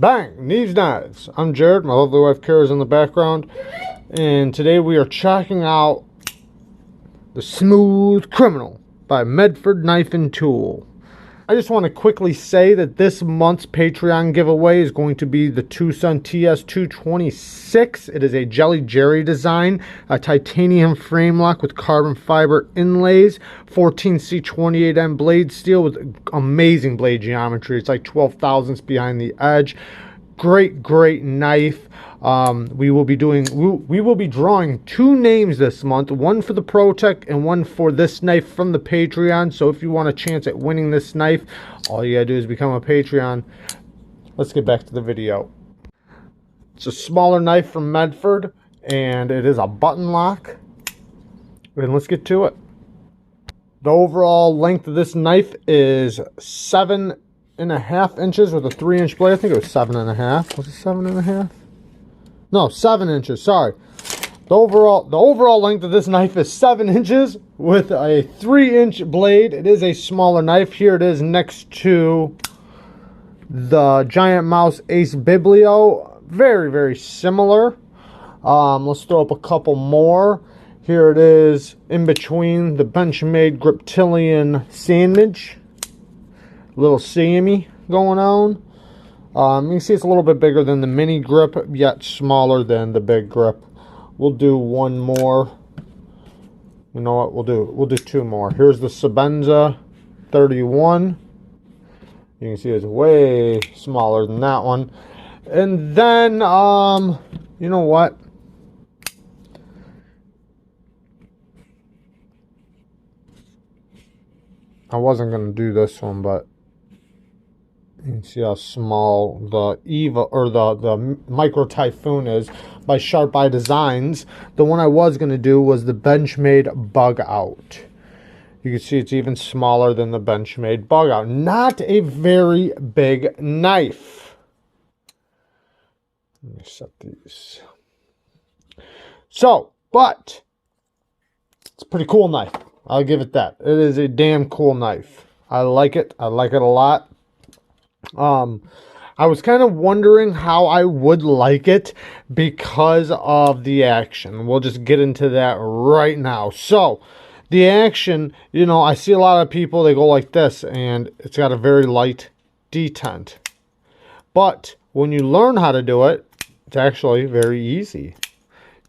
Bang! Neeves Knives. I'm Jared. My lovely wife Kara's in the background. And today we are checking out the Smooth Criminal by Medford Knife and Tool. I just want to quickly say that this month's Patreon giveaway is going to be the Tucson TS226. It is a Jelly Jerry design, a titanium frame lock with carbon fiber inlays, 14C28M blade steel with amazing blade geometry. It's like 12 thousandths behind the edge. Great knife. We will be drawing two names this month, one for the ProTech and one for this knife from the Patreon. So if you want a chance at winning this knife, all you gotta do is become a Patreon. Let's get back to the video. It's a smaller knife from Medford, and it is a button lock. And let's get to it. The overall length of this knife is 7.5 inches with a 3-inch blade. I think it was 7.5. Was it 7.5? No, 7 inches. Sorry. The overall length of this knife is 7 inches with a 3-inch blade. It is a smaller knife. Here it is next to the Giant Mouse Ace Biblio. Very similar. Let's throw up a couple more. Here it is in between the Benchmade Griptilian Sandwich. Little Sammy going on. You can see it's a little bit bigger than the mini grip, yet smaller than the big grip. We'll do one more. You know what? We'll do two more. Here's the Sebenza 31. You can see it's way smaller than that one. And then, you know what? I wasn't gonna do this one, but you can see how small the Eva or the Micro Typhoon is by Sharp Eye Designs. The one I was going to do was the Benchmade Bug Out. You can see it's even smaller than the Benchmade Bug Out. Not a very big knife. Let me set these. So, but it's a pretty cool knife. I'll give it that. It is a damn cool knife. I like it. I like it a lot. I was kind of wondering how I would like it because of the action. We'll just get into that right now. So, the action, you know, I see a lot of people, they go like this, and it's got a very light detent. But when you learn how to do it, it's actually very easy.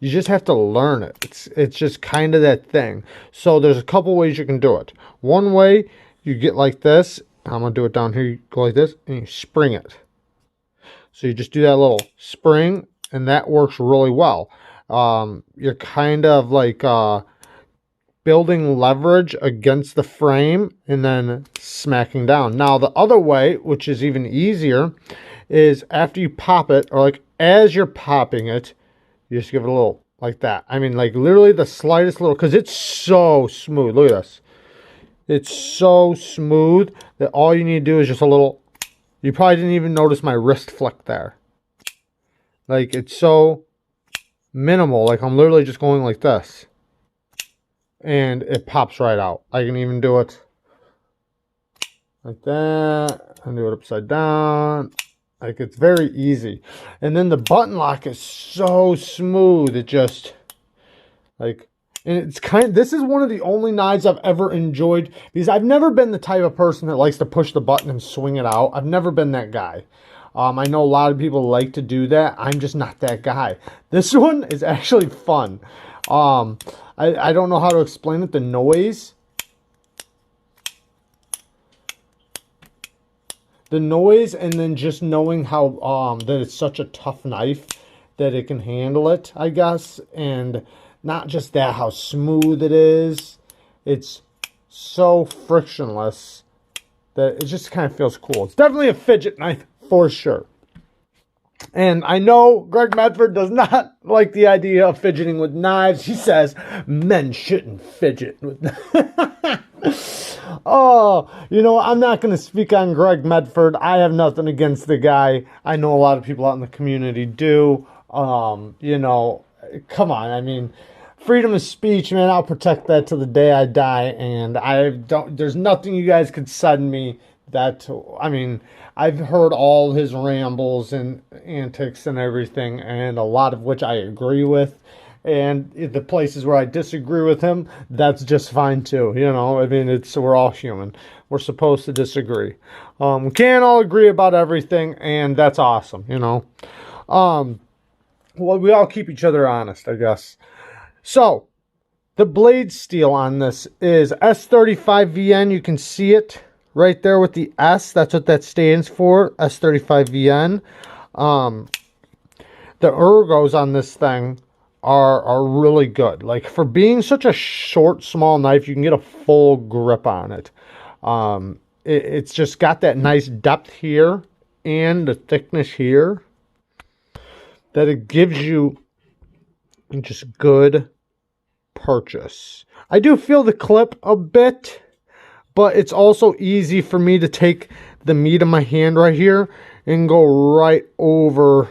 You just have to learn it. It's just kind of that thing. So, there's a couple ways you can do it. One way, you get like this. I'm going to do it down here. You go like this, and you spring it. So you just do that little spring, and that works really well. You're kind of like building leverage against the frame and then smacking down. Now, the other way, which is even easier, is after you pop it, or like as you're popping it, you just give it a little like that. I mean, like literally the slightest little, because it's so smooth. Look at this. It's so smooth that all you need to do is just a little. You probably didn't even notice my wrist flick there. Like, it's so minimal. Like, I'm literally just going like this. And it pops right out. I can even do it like that. And do it upside down. Like, it's very easy. And then the button lock is so smooth. It just, like, and it's this is one of the only knives I've ever enjoyed, because I've never been the type of person that likes to push the button and swing it out. I've never been that guy. I know a lot of people like to do that. I'm just not that guy. This one is actually fun. I don't know how to explain it. The noise. And then just knowing how that it's such a tough knife that it can handle it, I guess. And not just that, how smooth it is. It's so frictionless that it just kind of feels cool. It's definitely a fidget knife for sure. And I know Greg Medford does not like the idea of fidgeting with knives. He says men shouldn't fidget with knives. Oh, you know, I'm not going to speak on Greg Medford. I have nothing against the guy. I know a lot of people out in the community do. You know, come on. I mean, freedom of speech, man, I'll protect that till the day I die, and there's nothing you guys could send me That, I mean, I've heard all his rambles and antics and everything, and a lot of which I agree with. And the places where I disagree with him, that's just fine too. You know, I mean, we're all human. We're supposed to disagree. We can't all agree about everything, and that's awesome. You know, well, we all keep each other honest, I guess. So the blade steel on this is S35VN. You can see it right there with the S. That's what that stands for, S35VN. The ergos on this thing are really good. Like, for being such a short, small knife, you can get a full grip on it. It's just got that nice depth here and the thickness here that it gives you just good purchase. I do feel the clip a bit, but it's also easy for me to take the meat of my hand right here and go right over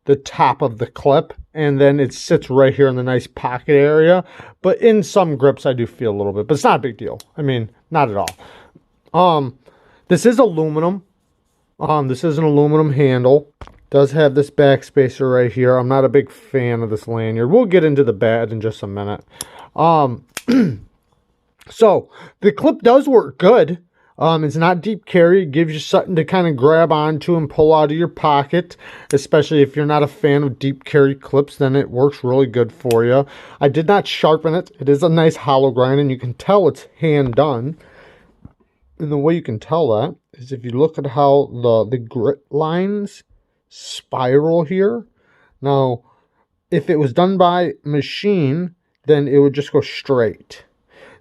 the top of the clip, and then it sits right here in the nice pocket area. But in some grips I do feel a little bit, but it's not a big deal. I mean, not at all. This is aluminum. This is an aluminum handle. Does have this back spacer right here. I'm not a big fan of this lanyard. We'll get into the bad in just a minute. So the clip does work good. It's not deep carry. It gives you something to kind of grab onto and pull out of your pocket, especially if you're not a fan of deep carry clips. Then it works really good for you. I did not sharpen it. It is a nice hollow grind, and you can tell it's hand done. And the way you can tell that is if you look at how the grit lines spiral here. Now, if it was done by machine, then it would just go straight.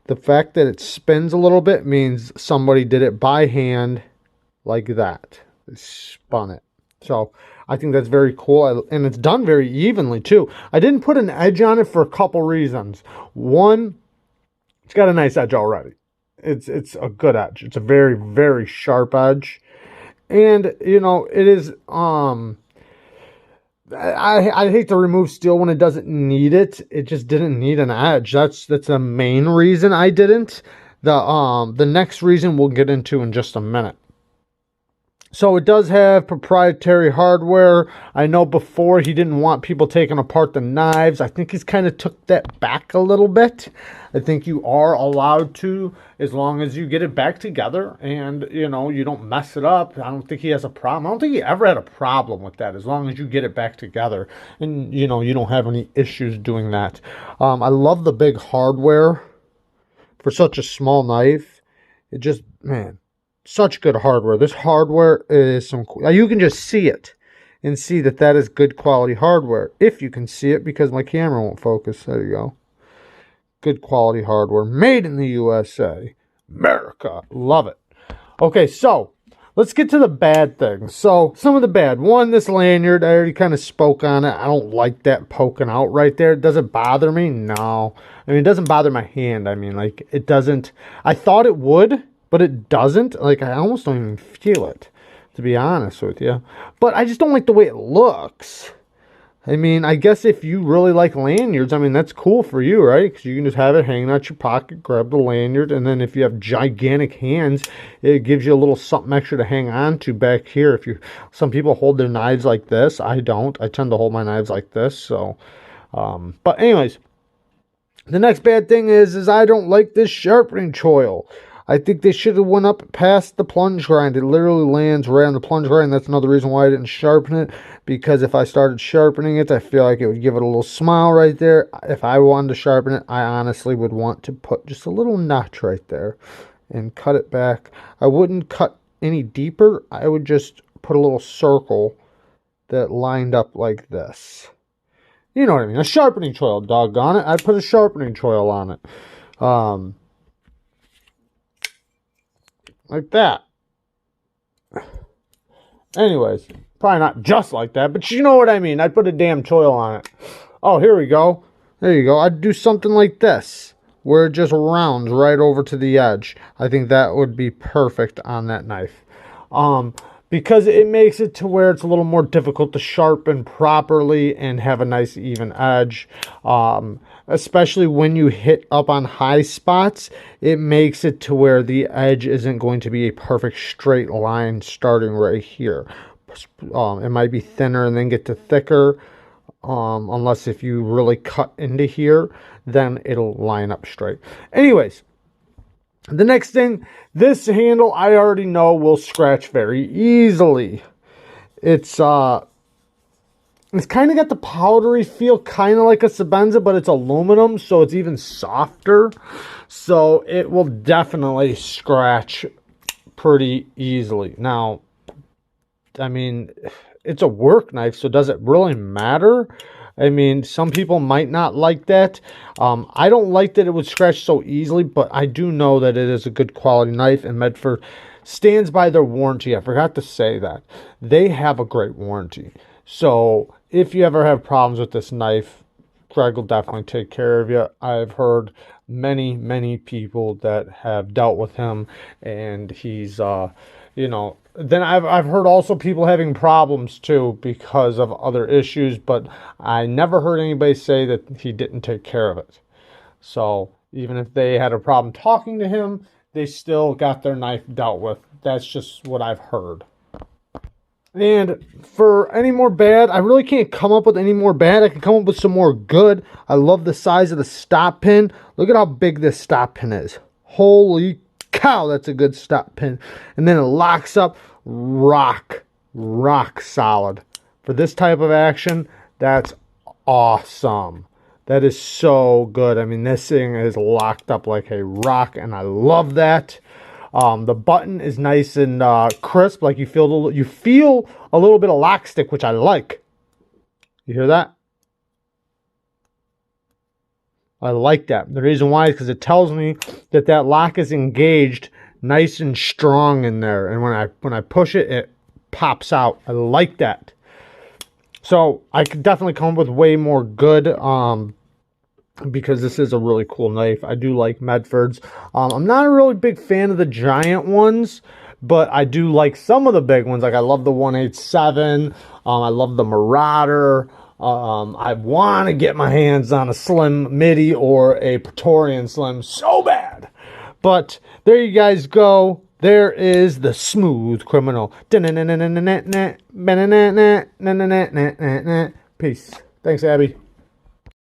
The fact that it spins a little bit means somebody did it by hand like that. They spun it. So I think that's very cool. And it's done very evenly too. I didn't put an edge on it for a couple reasons. One, it's got a nice edge already. It's a good edge. It's a very, very sharp edge. And, you know, it is, I hate to remove steel when it doesn't need it. It just didn't need an edge. That's the main reason I didn't. The next reason we'll get into in just a minute. So it does have proprietary hardware. I know before he didn't want people taking apart the knives. I think he's kind of took that back a little bit. I think you are allowed to, as long as you get it back together and, you know, you don't mess it up. I don't think he has a problem. I don't think he ever had a problem with that, as long as you get it back together and, you know, you don't have any issues doing that. I love the big hardware for such a small knife. It just, man, such good hardware. This hardware is some cool. You can just see it and see that that is good quality hardware. If you can see it, because my camera won't focus. There you go. Good quality hardware. Made in the USA. America. Love it. Okay, so let's get to the bad things. So some of the bad. One, this lanyard. I already kind of spoke on it. I don't like that poking out right there. Does it bother me? No. I mean, it doesn't bother my hand. I mean, like, it doesn't. I thought it would, but it doesn't. Like, I almost don't even feel it, to be honest with you. But I just don't like the way it looks. I mean, I guess if you really like lanyards, I mean, that's cool for you, right? Because you can just have it hanging out your pocket, grab the lanyard, and then if you have gigantic hands, it gives you a little something extra to hang on to back here. Some people hold their knives like this. I don't. I tend to hold my knives like this. So, but anyways, the next bad thing is I don't like this sharpening choil. I think they should have went up past the plunge grind. It literally lands right on the plunge grind. That's another reason why I didn't sharpen it, because if I started sharpening it, I feel like it would give it a little smile right there. If I wanted to sharpen it, I honestly would want to put just a little notch right there and cut it back. I wouldn't cut any deeper. I would just put a little circle that lined up like this. You know what I mean? A sharpening choil, doggone it. I put a sharpening choil on it. Like that. Anyways, probably not just like that, but you know what I mean. I'd put a damn choil on it. Oh, here we go. There you go. I'd do something like this, where it just rounds right over to the edge. I think that would be perfect on that knife. Because it makes it to where it's a little more difficult to sharpen properly and have a nice even edge. especially when you hit up on high spots, it makes it to where the edge isn't going to be a perfect straight line starting right here. It might be thinner and then get to thicker, unless if you really cut into here, then it'll line up straight. Anyways, the next thing, this handle I already know will scratch very easily. It's kind of got the powdery feel, kind of like a Sebenza, but it's aluminum, so it's even softer. So it will definitely scratch pretty easily. Now, I mean, it's a work knife, so does it really matter? I mean, some people might not like that. I don't like that it would scratch so easily, but I do know that it is a good quality knife, and Medford stands by their warranty. I forgot to say that. They have a great warranty. So if you ever have problems with this knife, Greg will definitely take care of you. I've heard many, many people that have dealt with him, and he's, you know, then I've heard also people having problems too because of other issues, but I never heard anybody say that he didn't take care of it. So even if they had a problem talking to him, they still got their knife dealt with. That's just what I've heard. And for any more bad, I really can't come up with any more bad. I can come up with some more good. I love the size of the stop pin. Look at how big this stop pin is. Holy cow, that's a good stop pin. And then it locks up rock solid. For this type of action, that's awesome. That is so good. I mean, this thing is locked up like a rock, and I love that. The button is nice and crisp, like you feel a little bit of lock stick, which I like. You hear that? I like that. The reason why is because it tells me that that lock is engaged nice and strong in there, and when I push it, it pops out. I like that. So I could definitely come up with way more good, because this is a really cool knife. I do like Medfords. I'm not a really big fan of the giant ones, but I do like some of the big ones. Like I love the 187. I love the Marauder. I want to get my hands on a Slim Midi or a Praetorian Slim so bad. But there you guys go. There is the Smooth Criminal. Peace. Thanks, Abby.